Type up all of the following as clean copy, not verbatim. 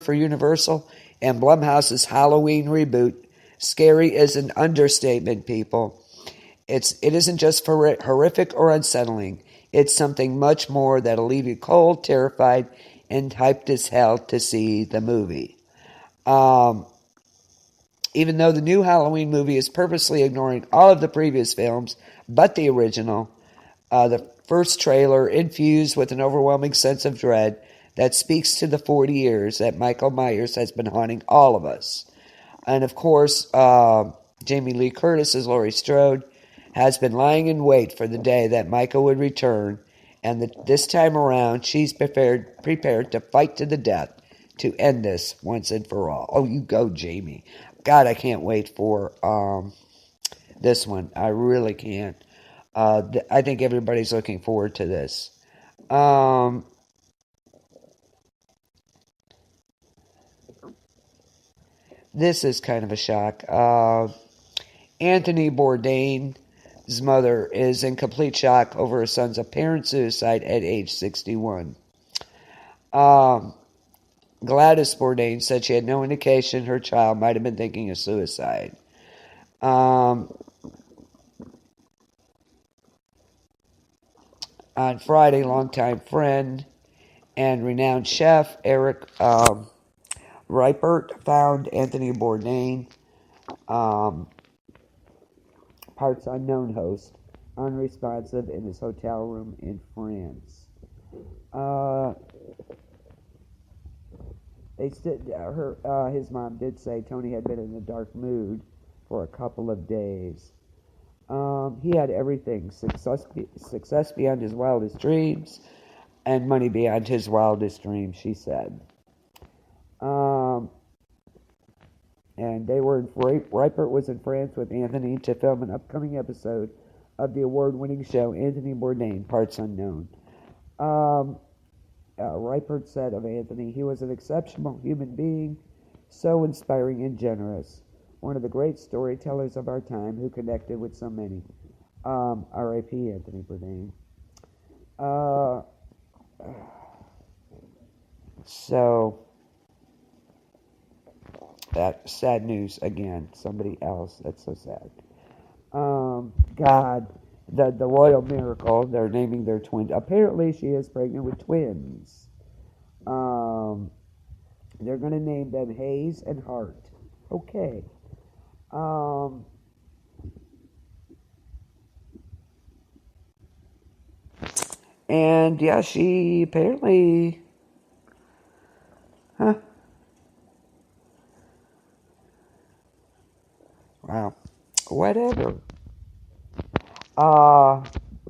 for Universal and Blumhouse's Halloween reboot. Scary is an understatement, people. It isn't just horrific or unsettling. It's something much more that'll leave you cold, terrified, and hyped as hell to see the movie. Even though the new Halloween movie is purposely ignoring all of the previous films, but the original, the first trailer infused with an overwhelming sense of dread that speaks to the 40 years that Michael Myers has been haunting all of us. And of course, Jamie Lee Curtis as Laurie Strode has been lying in wait for the day that Michael would return, and this time around, she's prepared to fight to the death to end this once and for all. Oh, you go, Jamie. God, I can't wait for this one. I really can't. I think everybody's looking forward to this. This is kind of a shock. Anthony Bourdain's mother is in complete shock over her son's apparent suicide at age 61. Gladys Bourdain said she had no indication her child might have been thinking of suicide. On Friday, longtime friend and renowned chef Eric Reipert found Anthony Bourdain, parts unknown host, unresponsive in his hotel room in France. His mom did say Tony had been in a dark mood for a couple of days. He had everything: success beyond his wildest dreams, and money beyond his wildest dreams, she said. And they were Reipert was in France with Anthony to film an upcoming episode of the award-winning show Anthony Bourdain, Parts Unknown. Reipert said of Anthony, he was an exceptional human being, so inspiring and generous. One of the great storytellers of our time who connected with so many. R.I.P. Anthony Bourdain. So, that sad news again. Somebody else. That's so sad. God, the royal miracle. They're naming their twins. Apparently, she is pregnant with twins. They're going to name them Hayes and Hart. Okay. And yeah, she apparently, wow, whatever.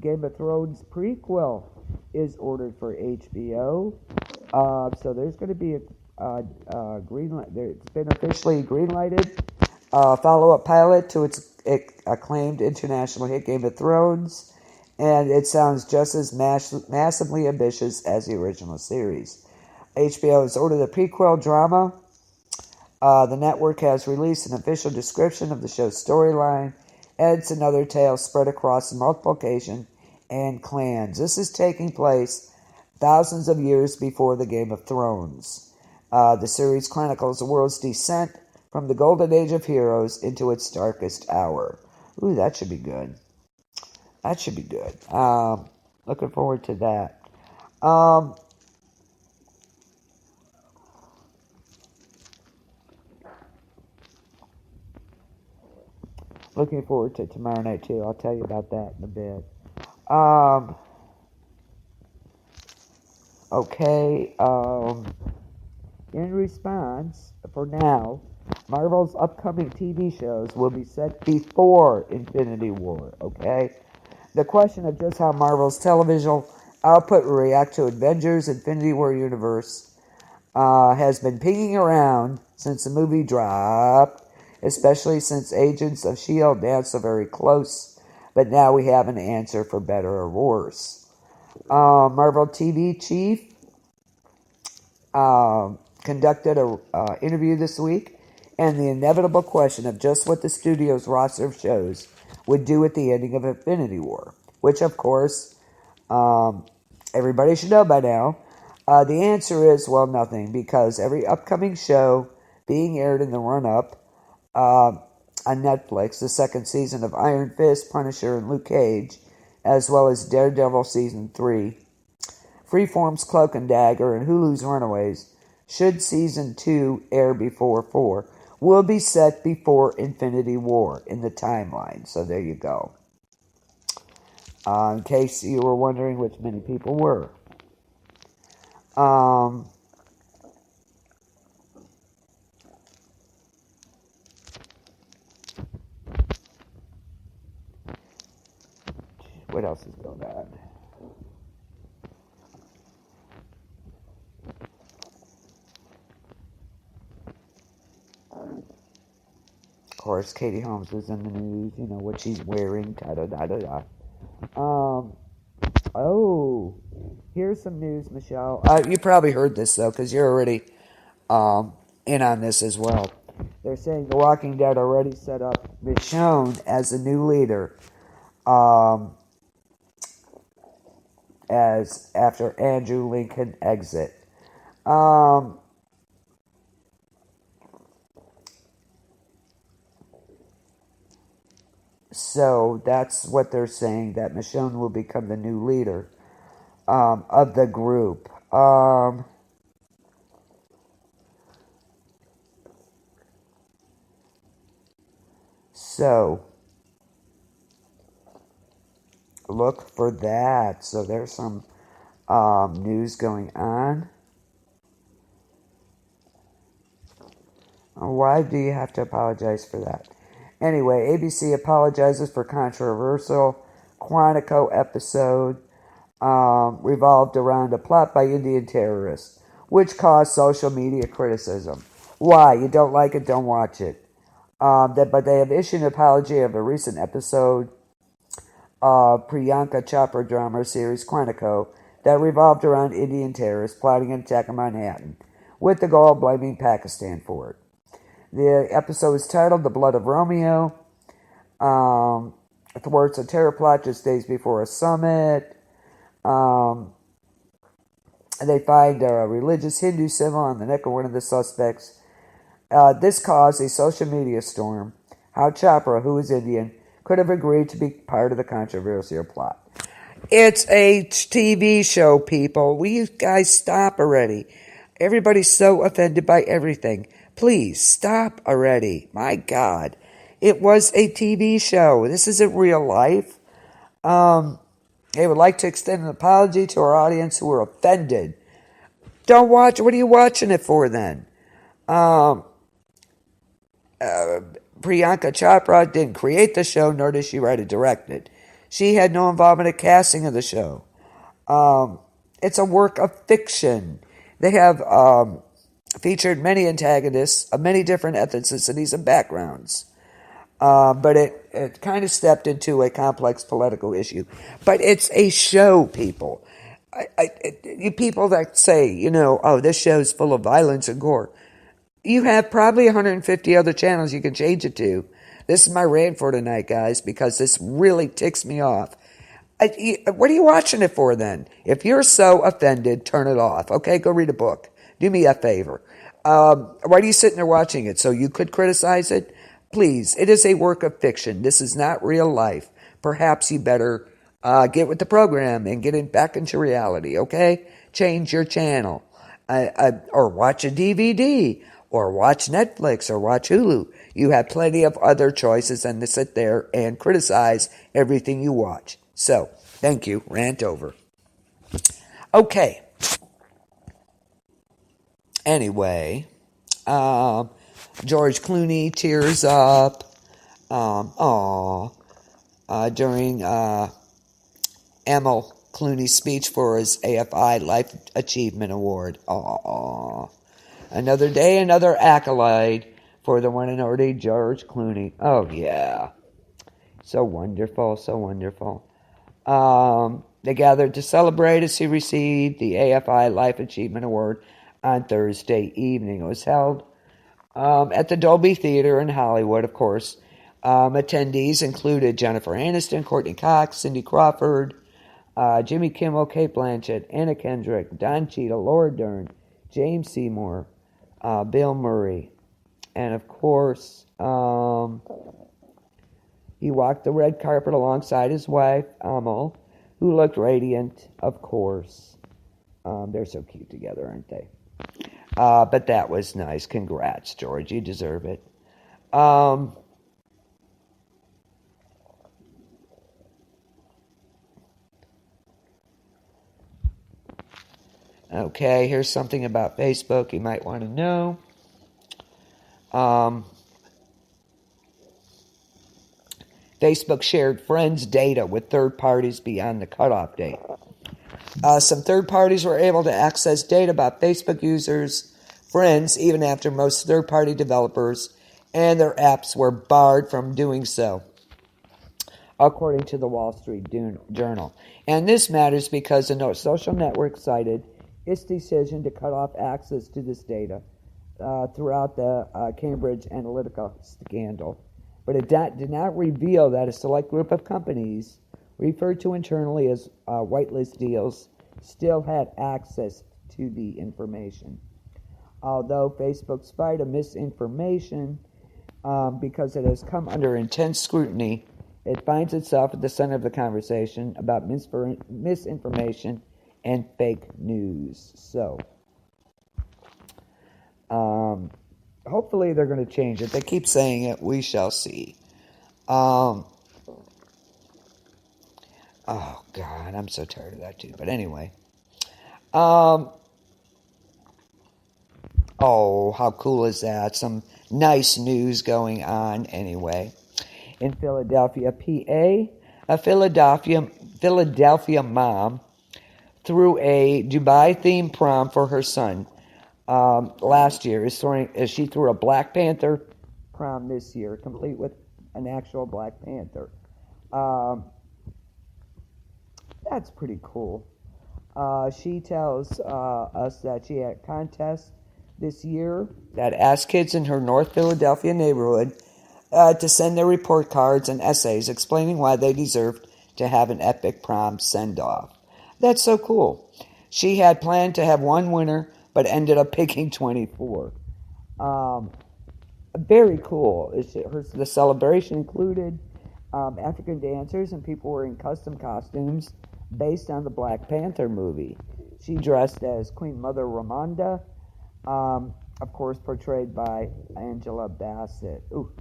Game of Thrones prequel is ordered for HBO. So there's going to be a green light. It's been officially green lighted. Follow-up pilot to its acclaimed international hit Game of Thrones, and it sounds just as massively ambitious as the original series. HBO has ordered a prequel drama. The network has released an official description of the show's storyline, and it's another tale spread across multiple locations and clans. This is taking place thousands of years before the Game of Thrones. The series chronicles the world's descent from the golden age of heroes into its darkest hour. Ooh, that should be good. That should be good. Looking forward to that. Looking forward to tomorrow night, too. I'll tell you about that in a bit. Okay. In response, for now, Marvel's upcoming TV shows will be set before Infinity War, okay? The question of just how Marvel's television output will react to Avengers Infinity War universe has been pinging around since the movie dropped, especially since Agents of S.H.I.E.L.D. danced so very close, but now we have an answer for better or worse. Marvel TV chief conducted an interview this week, and the inevitable question of just what the studio's roster of shows would do at the ending of Infinity War, which, of course, everybody should know by now. The answer is, well, nothing, because every upcoming show being aired in the run-up on Netflix, the second season of Iron Fist, Punisher, and Luke Cage, as well as Daredevil Season 3, Freeform's Cloak and Dagger, and Hulu's Runaways, should Season 2 air before 4, will be set before Infinity War in the timeline. So there you go. In case you were wondering, which many people were. What else is going on? Of course, Katie Holmes was in the news. You know what she's wearing. Da da da da da. Oh, here's some news, Michelle. You probably heard this though, because you're already in on this as well. They're saying The Walking Dead already set up Michonne as a new leader, as after Andrew Lincoln exit. So that's what they're saying, that Michonne will become the new leader of the group. So look for that. So there's some news going on. Why do you have to apologize for that? Anyway, ABC apologizes for controversial Quantico episode revolved around a plot by Indian terrorists, which caused social media criticism. Why? You don't like it, don't watch it. But they have issued an apology of a recent episode of Priyanka Chopra drama series Quantico that revolved around Indian terrorists plotting an attack on Manhattan, with the goal of blaming Pakistan for it. The episode is titled The Blood of Romeo. Thwarts a terror plot just days before a summit. They find a religious Hindu symbol on the neck of one of the suspects. This caused a social media storm. How Chopra, who is Indian, could have agreed to be part of the controversial plot. It's a TV show, people. Will you guys stop already? Everybody's so offended by everything. Please, stop already. My God. It was a TV show. This isn't real life. They would like to extend an apology to our audience who were offended. Don't watch. What are you watching it for then? Priyanka Chopra didn't create the show, nor did she write or direct it. She had no involvement in casting of the show. It's a work of fiction. They have featured many antagonists of many different ethnicities and backgrounds. But it kind of stepped into a complex political issue. But it's a show, people. You people that say, oh, this show is full of violence and gore. You have probably 150 other channels you can change it to. This is my rant for tonight, guys, because this really ticks me off. What are you watching it for then? If you're so offended, turn it off. Okay, go read a book. Do me a favor. Why are you sitting there watching it? So you could criticize it? Please, it is a work of fiction. This is not real life. Perhaps you better get with the program and get it back into reality, okay? Change your channel. Or watch a DVD. Or watch Netflix. Or watch Hulu. You have plenty of other choices than to sit there and criticize everything you watch. So, thank you. Rant over. Okay. Anyway, George Clooney tears up during Emil Clooney's speech for his AFI Life Achievement Award. Another day, another accolade for the one and only George Clooney. Oh, yeah. So wonderful, so wonderful. They gathered to celebrate as he received the AFI Life Achievement Award on Thursday evening. It was held at the Dolby Theater in Hollywood, of course. Attendees included Jennifer Aniston, Courtney Cox, Cindy Crawford, Jimmy Kimmel, Kate Blanchett, Anna Kendrick, Don Cheadle, Laura Dern, James Seymour, Bill Murray. And of course, he walked the red carpet alongside his wife, Amal, who looked radiant, of course. They're so cute together, aren't they? But that was nice. Congrats, George. You deserve it. Okay, here's something about Facebook you might want to know. Facebook shared friends' data with third parties beyond the cutoff date. Some third parties were able to access data about Facebook users' friends even after most third-party developers and their apps were barred from doing so, according to the Wall Street Journal. And this matters because the social network cited its decision to cut off access to this data throughout the Cambridge Analytica scandal. But it did not reveal that a select group of companies, referred to internally as whitelist deals, still had access to the information. Although Facebook's fight of misinformation, because it has come under intense scrutiny, it finds itself at the center of the conversation about misinformation and fake news. So, hopefully they're going to change it. They keep saying it. We shall see. Oh, God, I'm so tired of that, too. But anyway. Oh, how cool is that? Some nice news going on anyway. In Philadelphia, PA, a Philadelphia mom threw a Dubai-themed prom for her son last year. She threw a Black Panther prom this year, complete with an actual Black Panther. That's pretty cool. She tells us that she had a contest this year that asked kids in her North Philadelphia neighborhood to send their report cards and essays explaining why they deserved to have an epic prom send-off. That's so cool. She had planned to have one winner, but ended up picking 24. Very cool. The celebration included African dancers and people wearing custom costumes based on the Black Panther movie. She dressed as Queen Mother Ramonda, of course portrayed by Angela Bassett. Ooh,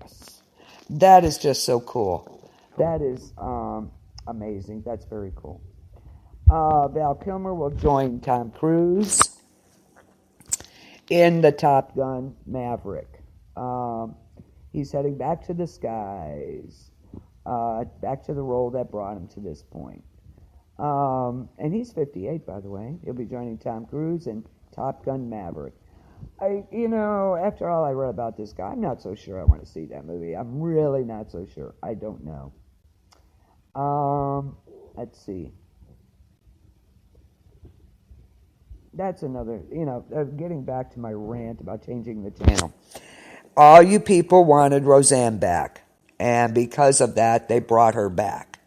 yes. That is just so cool. That is amazing. That's very cool. Val Kilmer will join Tom Cruise in the Top Gun Maverick. He's heading back to the skies, back to the role that brought him to this point. And he's 58, by the way. He'll be joining Tom Cruise in Top Gun Maverick. After all I read about this guy, I'm not so sure I want to see that movie. I'm really not so sure. I don't know. Let's see. That's another, getting back to my rant about changing the channel. All you people wanted Roseanne back. And because of that, they brought her back.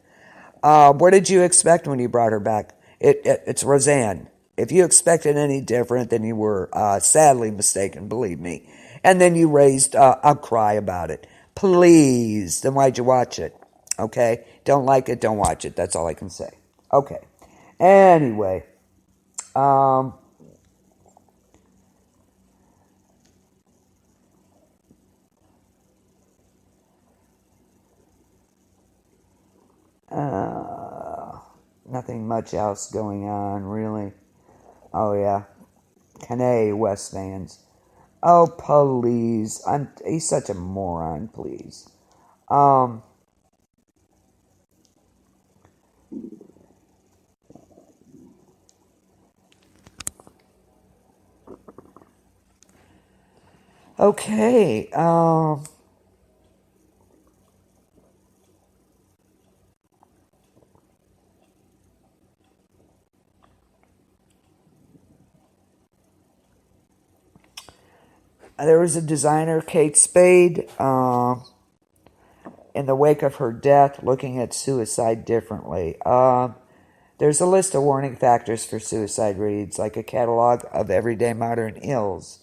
What did you expect when you brought her back? It's Roseanne. If you expected any different, then you were sadly mistaken, believe me. And then you raised outcry about it. Please, then why'd you watch it? Okay? Don't like it, don't watch it. That's all I can say. Okay. Anyway. Nothing much else going on, really. Oh, yeah. Kanye West fans. Oh, please. He's such a moron, please. Okay. There was a designer, Kate Spade, in the wake of her death, looking at suicide differently. There's a list of warning factors for suicide reads, like a catalog of everyday modern ills.